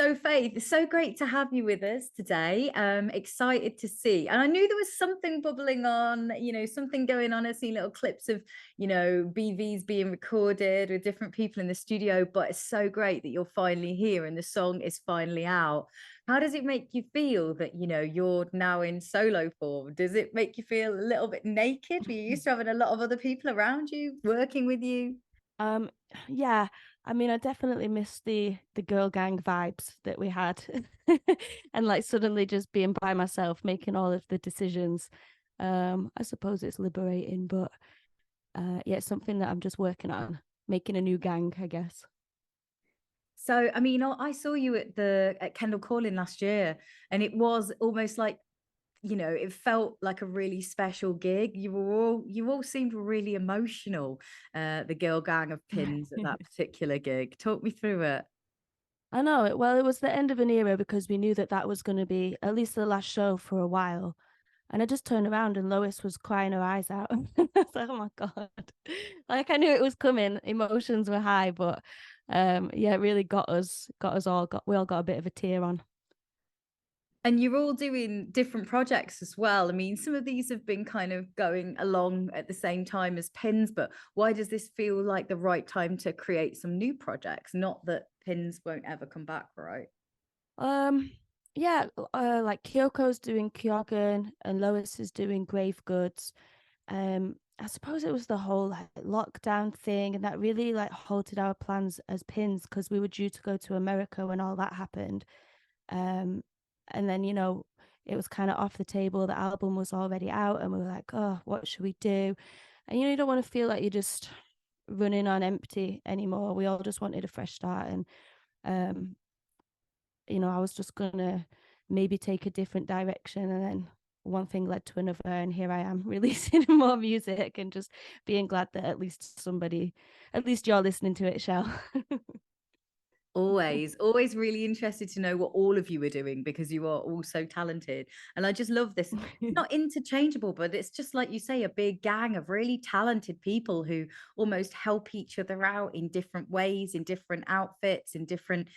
So Faith, it's so great to have you with us today. Excited to see. And I knew there was something bubbling on, something going on. I've seen little clips of, BVs being recorded with different people in the studio, but it's so great that you're finally here and the song is finally out. How does it make you feel that, you're now in solo form? Does it make you feel a little bit naked? Were you used to having a lot of other people around you working with you? Um, yeah, I mean, I definitely miss the girl gang vibes that we had, and like suddenly just being by myself, making all of the decisions. I suppose it's liberating, but yeah, it's something that I'm just working on, making a new gang, I guess. So, I mean, I saw you at Kendall Calling last year, and it was almost like, it felt like a really special gig. You all seemed really emotional, the girl gang of pins at that particular gig. Talk me through it. I know it. Well, it was the end of an era because we knew that that was going to be at least the last show for a while. And I just turned around and Lois was crying her eyes out. I was like, oh my God. Like I knew it was coming. Emotions were high, but yeah, it really got us all we all got a bit of a tear on. And you're all doing different projects as well. I mean, some of these have been kind of going along at the same time as pins, but why does this feel like the right time to create some new projects? Not that pins won't ever come back, right? Um yeah, like Kyoko's doing Kyogen and Lois is doing Grave Goods. I suppose it was the whole like lockdown thing and that really like halted our plans as pins because we were due to go to America when all that happened. Um, and then, it was kind of off the table. The album was already out, and we were like, oh, what should we do? And, you don't want to feel like you're just running on empty anymore. We all just wanted a fresh start. And, um, I was just going to maybe take a different direction. And then one thing led to another. And here I am releasing more music and just being glad that at least you're listening to it, Shell. Always really interested to know what all of you are doing because you are all so talented. And I just love this. It's not interchangeable, but it's just like you say, a big gang of really talented people who almost help each other out in different ways, in different outfits, in different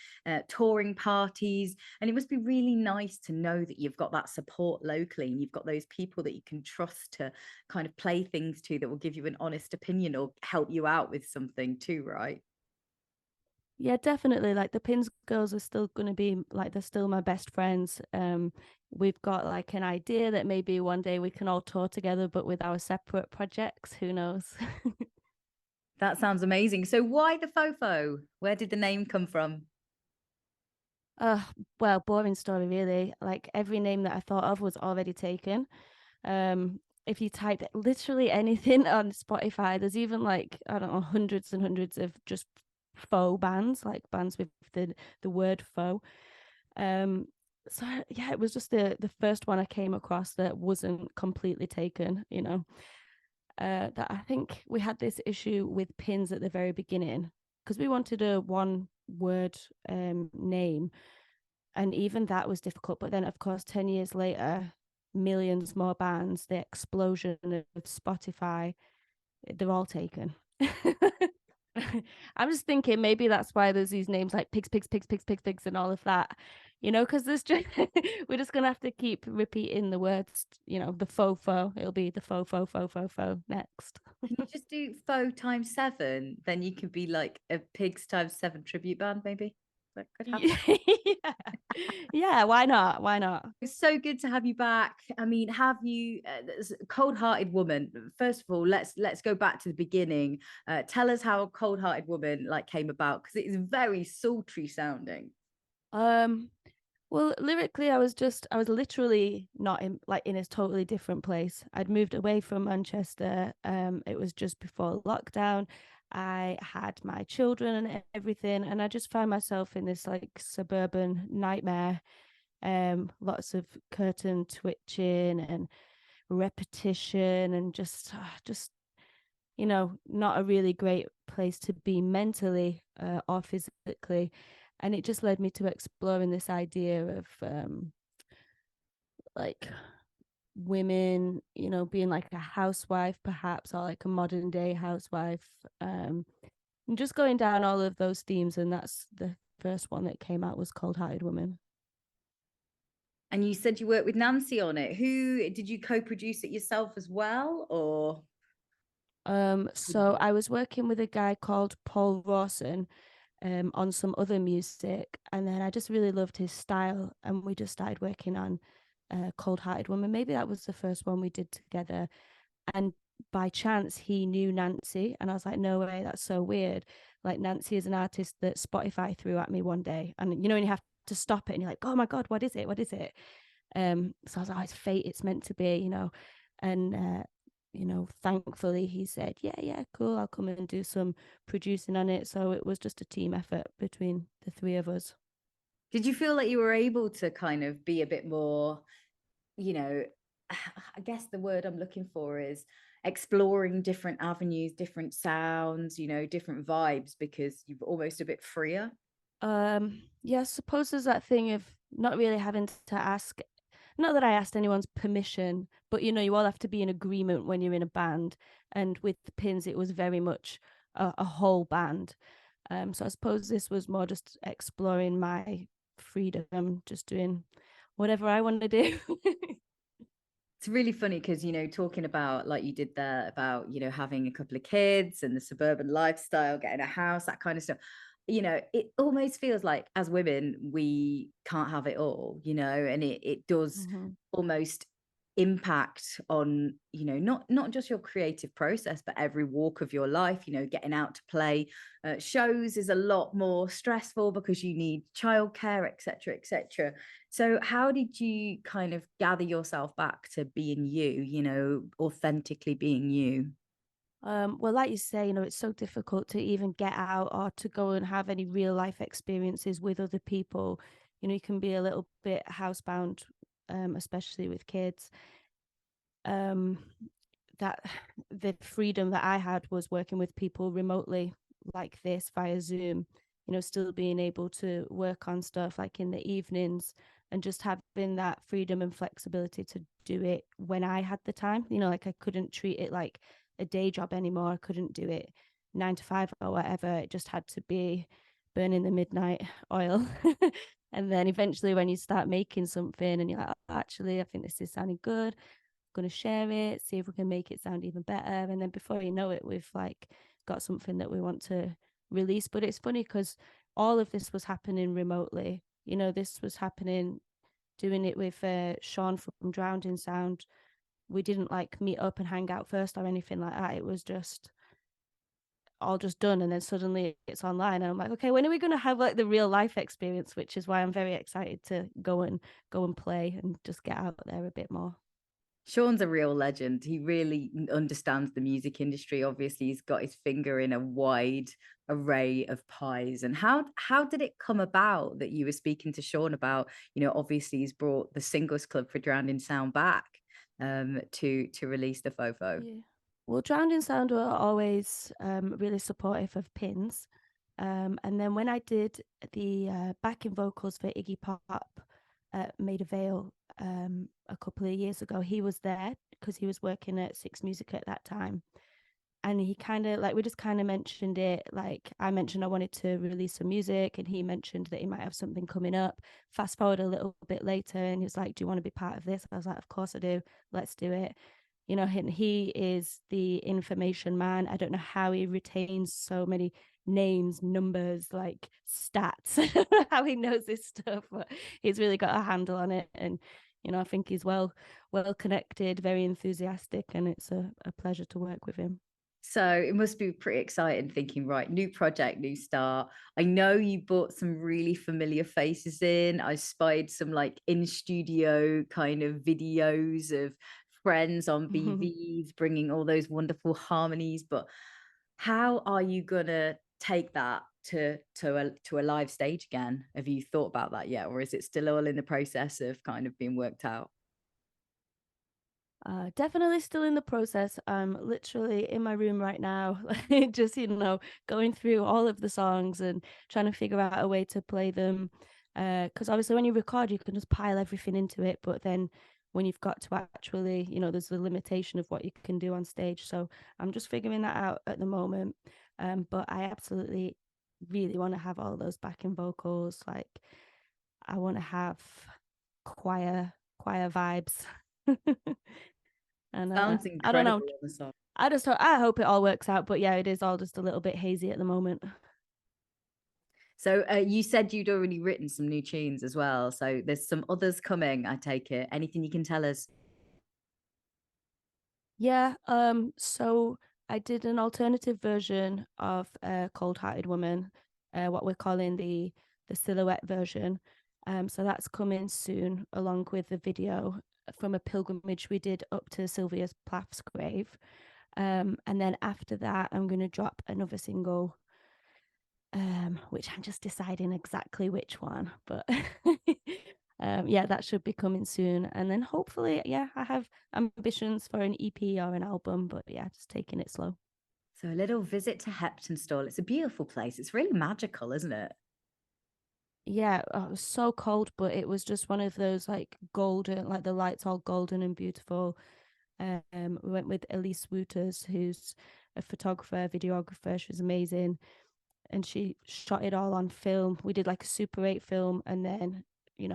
touring parties. And it must be really nice to know that you've got that support locally and you've got those people that you can trust to kind of play things to that will give you an honest opinion or help you out with something too, right? Yeah, definitely. Like the Pins girls are still going to be like they're still my best friends. We've got like an idea that maybe one day we can all tour together, but with our separate projects. Who knows? That sounds amazing. So why the Fofo? Where did the name come from? uh, well, boring story really. Like every name that I thought of was already taken. If you type literally anything on Spotify, there's even like I don't know hundreds and hundreds of just faux bands, like bands with the word faux. Um, so yeah, it was just the first one I came across that wasn't completely taken, that I think we had this issue with pins at the very beginning because we wanted a one word name, and even that was difficult. But then, of course, 10 years later, millions more bands, the explosion of Spotify, they're all taken. I'm just thinking maybe that's why there's these names like pigs, pigs, pigs, pigs, pigs, pigs, and all of that, because there's just we're just gonna have to keep repeating the words, the faux faux. It'll be the faux faux faux faux faux next. Can you just do faux times seven? Then you could be like a pigs times seven tribute band, maybe. That could happen. Yeah, yeah. Why not? Why not? It's so good to have you back. I mean, have you cold-hearted woman? First of all, let's go back to the beginning. Tell us how cold-hearted woman like came about because it is very sultry sounding. Um, well, lyrically, I was literally not in a totally different place. I'd moved away from Manchester. It was just before lockdown. I had my children and everything, and I just found myself in this like suburban nightmare. Lots of curtain twitching and repetition, and just not a really great place to be mentally or physically. And it just led me to exploring this idea of like women, being like a housewife perhaps, or like a modern day housewife. And just going down all of those themes, and that's the first one that came out was Cold Hearted Woman. And you said you worked with Nancy on it. Who did you co-produce it yourself as well, or? So I was working with a guy called Paul Rawson on some other music, and then I just really loved his style, and we just started working on Cold Hearted Woman. Maybe that was the first one we did together. And by chance, he knew Nancy, and I was like, no way, that's so weird. Like, Nancy is an artist that Spotify threw at me one day, and you know, when you have to stop it and you're like, oh my God, what is it? What is it? So I was like, oh, it's fate, it's meant to be, you know. And you know, thankfully he said, yeah, cool, I'll come and do some producing on it. So it was just a team effort between the three of us. Did you feel like you were able to kind of be a bit more, you know, I guess the word I'm looking for is exploring different avenues, different sounds, you know, different vibes, because you're almost a bit freer? Yeah, I suppose there's that thing of not really having to ask, not that I asked anyone's permission, but you know, you all have to be in agreement when you're in a band. And with the Pins, it was very much a whole band. So I suppose this was more just exploring my freedom, just doing whatever I want to do. It's really funny because, you know, talking about like you did there about, you know, having a couple of kids and the suburban lifestyle, getting a house, that kind of stuff. You know, it almost feels like as women, we can't have it all, you know, and it does Mhm. almost impact on, you know, not just your creative process, but every walk of your life. You know, getting out to play shows is a lot more stressful because you need childcare, etc., etc. So how did you kind of gather yourself back to being you, you know, authentically being you? Well, like you say, you know, it's so difficult to even get out or to go and have any real life experiences with other people. You know, you can be a little bit housebound, especially with kids. Um, that the freedom that I had was working with people remotely like this via Zoom, you know, still being able to work on stuff like in the evenings and just having that freedom and flexibility to do it when I had the time. You know, like I couldn't treat it like a day job anymore. I couldn't do it 9 to 5 or whatever. It just had to be burning the midnight oil. And then eventually when you start making something and you're like, oh, actually, I think this is sounding good, going to share it, see if we can make it sound even better. And then before you know it, we've like got something that we want to release. But it's funny because all of this was happening remotely. You know, this was happening, doing it with Sean from Drowned in Sound. We didn't like meet up and hang out first or anything like that. It was just all just done, and then suddenly it's online and I'm like, okay, when are we going to have like the real life experience? Which is why I'm very excited to go and play and just get out there a bit more. Sean's a real legend. He really understands the music industry. Obviously, he's got his finger in a wide array of pies. And how did it come about that you were speaking to Sean about, you know, obviously he's brought the Singles Club for Drowned in Sound back to release the Faux Faux? Yeah. Well, Drowned in Sound were always really supportive of Pins. And then when I did the backing vocals for Iggy Pop, Made a Veil, a couple of years ago, he was there because he was working at Six Music at that time. And he kind of like, we just kind of mentioned it. Like, I mentioned I wanted to release some music, and he mentioned that he might have something coming up. Fast forward a little bit later, and he was like, do you want to be part of this? I was like, of course I do. Let's do it. You know, he is the information man. I don't know how he retains so many names, numbers, like stats, how he knows this stuff, but he's really got a handle on it. And, you know, I think he's well connected, very enthusiastic, and it's a pleasure to work with him. So it must be pretty exciting thinking, right, new project, new start. I know you brought some really familiar faces in. I spied some like in studio kind of videos of friends on BVs bringing all those wonderful harmonies. But how are you gonna take that to a live stage again? Have you thought about that yet, or is it still all in the process of kind of being worked out? Definitely still in the process. I'm literally in my room right now, just, you know, going through all of the songs and trying to figure out a way to play them. Because obviously, when you record, you can just pile everything into it, but then when you've got to actually, you know, there's a limitation of what you can do on stage. So I'm just figuring that out at the moment. But I absolutely really want to have all those backing vocals. Like I want to have choir vibes. And Sounds I don't know. incredible on the song. I hope it all works out. But yeah, it is all just a little bit hazy at the moment. So you said you'd already written some new tunes as well. So there's some others coming, I take it. Anything you can tell us? Yeah, so I did an alternative version of Cold Hearted Woman, what we're calling the silhouette version. So that's coming soon, along with the video from a pilgrimage we did up to Sylvia Plath's grave. And then after that, I'm going to drop another single, which I'm just deciding exactly which one, but yeah, that should be coming soon. And then hopefully, yeah, I have ambitions for an EP or an album, but yeah, just taking it slow. So a little visit to Heptonstall. It's a beautiful place. It's really magical, isn't it? Yeah, oh, it was so cold, but it was just one of those like golden, like the lights all golden and beautiful. We went with Elise Wooters, who's a photographer, videographer. She was amazing, and she shot it all on film. We did like a Super 8 film, and then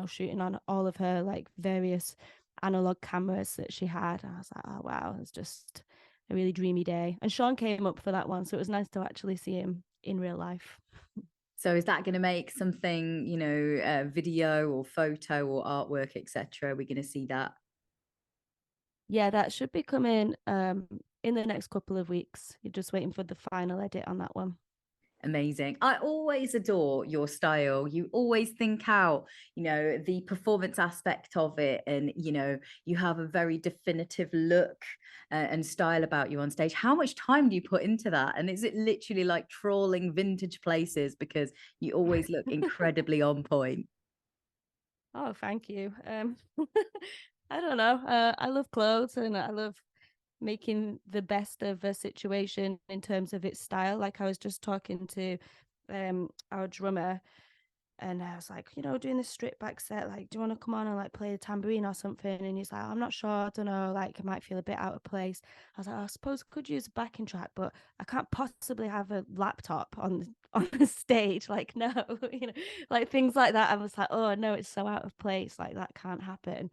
shooting on all of her like various analog cameras that she had. And I was like, oh wow, it was just a really dreamy day. And Sean came up for that one, so it was nice to actually see him in real life. So is that going to make something, video or photo or artwork, etc.? We're going to see that. Yeah, that should be coming in the next couple of weeks. You're just waiting for the final edit on that one. Amazing. I always adore your style. You always think out, the performance aspect of it. And, you have a very definitive look and style about you on stage. How much time do you put into that? And is it literally like trawling vintage places because you always look incredibly on point? Oh, thank you. I don't know. I love clothes and I love making the best of a situation in terms of its style. Like I was just talking to our drummer and I was like, doing this stripped back set, like, do you want to come on and like play the tambourine or something? And he's like, I'm not sure, I don't know, like I might feel a bit out of place. I was like, I suppose I could use a backing track, but I can't possibly have a laptop on the stage. Like, no, like things like that. I was like, oh no, it's so out of place, like that can't happen.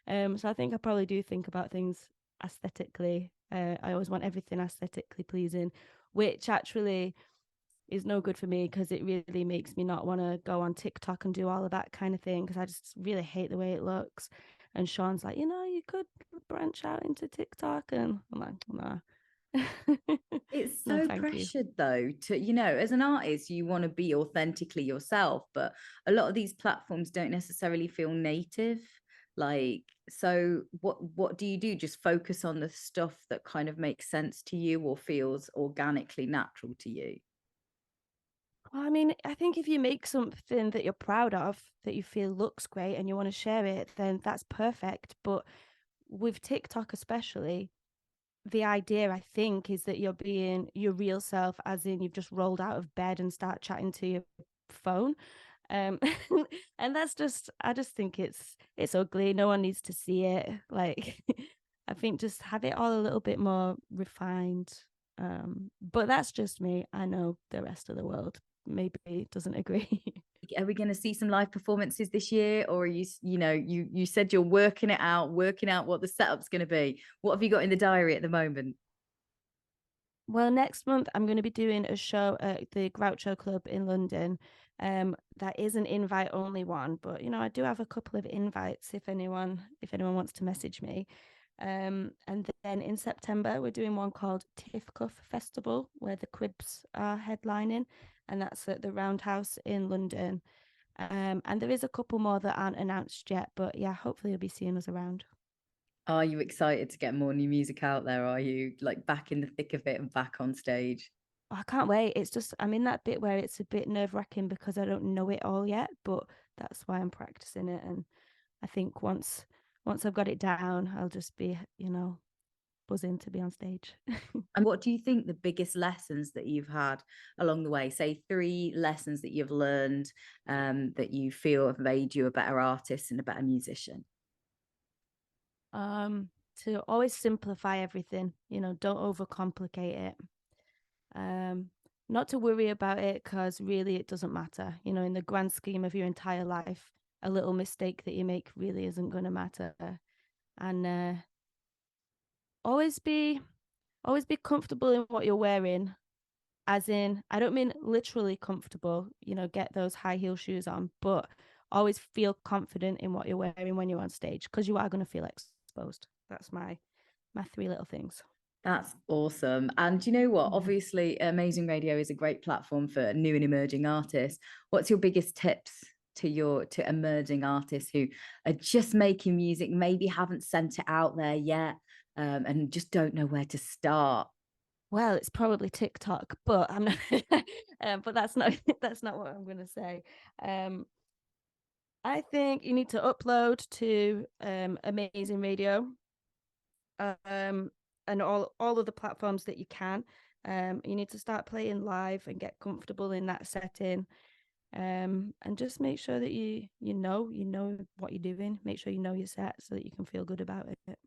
So I think I probably do think about things aesthetically. I always want everything aesthetically pleasing, which actually is no good for me because it really makes me not want to go on TikTok and do all of that kind of thing because I just really hate the way it looks. And Sean's like, you could branch out into TikTok, and I'm like, nah. It's No, so thank you. pressured though to, as an artist, you want to be authentically yourself, but a lot of these platforms don't necessarily feel native. Like, so what do you do? Just focus on the stuff that kind of makes sense to you or feels organically natural to you? Well, I mean, I think if you make something that you're proud of, that you feel looks great and you want to share it, then that's perfect. But with TikTok, especially, the idea I think is that you're being your real self, as in you've just rolled out of bed and start chatting to your phone. Um, and that's just I just think it's ugly. No one needs to see it. Like I think just have it all a little bit more refined. But that's just me. I know the rest of the world maybe doesn't agree. Are we going to see some live performances this year, or are you said you're working out what the setup's going to be? What have you got in the diary at the moment? Well, next month I'm going to be doing a show at the Groucho Club in London. That is an invite only one, but I do have a couple of invites if anyone wants to message me. And then in September we're doing one called Tiff Festival where the Cribs are headlining, and that's at the Roundhouse in London. And there is a couple more that aren't announced yet, but yeah, hopefully you'll be seeing us around. Are you excited to get more new music out there? Are you like back in the thick of it and back on stage? Oh, I can't wait. It's just I'm in that bit where it's a bit nerve-wracking because I don't know it all yet, but that's why I'm practicing it. And I think once I've got it down, I'll just be, buzzing to be on stage. And what do you think the biggest lessons that you've had along the way? Say three lessons that you've learned that you feel have made you a better artist and a better musician. um, to always simplify everything, don't overcomplicate it. Um, not to worry about it, because really it doesn't matter. You know, in the grand scheme of your entire life, a little mistake that you make really isn't going to matter. And always be comfortable in what you're wearing. As in, I don't mean literally comfortable, you know, get those high heel shoes on, but always feel confident in what you're wearing when you're on stage, because you are going to feel exposed. That's my three little things. That's awesome. And you know what? Obviously, Amazing Radio is a great platform for new and emerging artists. What's your biggest tips to emerging artists who are just making music, maybe haven't sent it out there yet, and just don't know where to start? Well, it's probably TikTok, but I'm not. But that's not that's not what I'm going to say. Um, I think you need to upload to Amazing Radio, um, and all of the platforms that you can. You need to start playing live and get comfortable in that setting. And just make sure that you know what you're doing. Make sure you know your set so that you can feel good about it.